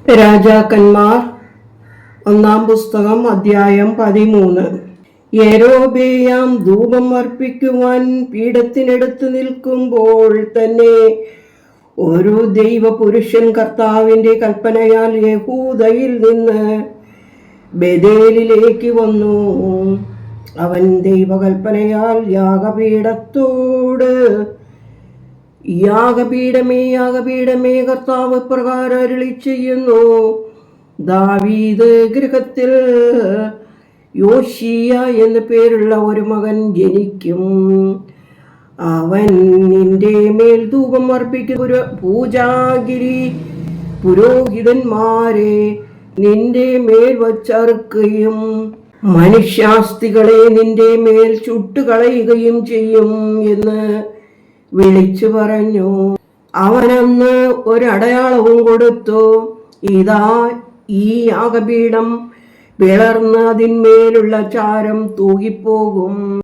രാജാക്കന്മാർ ഒന്നാം പുസ്തകം അധ്യായം 13. യെരോബെയാം ധൂപം അർപ്പിക്കുവാൻ പീഠത്തിനടുത്ത് നിൽക്കുമ്പോൾ തന്നെ ഒരു ദൈവപുരുഷൻ കർത്താവിന്റെ കൽപ്പനയാൽ യഹൂദയിൽ നിന്ന് ബേഥേലിലേക്ക് വന്നു. അവൻ ദൈവകൽപ്പനയാൽ യാഗപീഠത്തോട്, യാഗപീഠമേ കർത്താവ് പ്രകാരം അരുളി ചെയ്യുന്നു, ദാവീദ് ഗൃഹത്തിൽ യോശിയ എന്നു പേരുള്ള ഒരു മകൻ ജനിക്കും. അവൻ നിന്റെ മേൽ ധൂപം അർപ്പിക്കും. പൂജാഗിരി പുരോഹിതന്മാരെ നിന്റെ മേൽ വച്ചറുക്കുകയും മനുഷ്യാസ്തികളെ നിന്റെ മേൽ ചുട്ടുകളയുകയും ചെയ്യും എന്ന് വിളിച്ചു പറഞ്ഞു. അവനന്ന് ഒരടയാളവും കൊടുത്തു. ഇതാ, ഈ യാഗപീഠം പിളർന്ന് അതിന്മേലുള്ള ചാരം തൂകിപ്പോകും.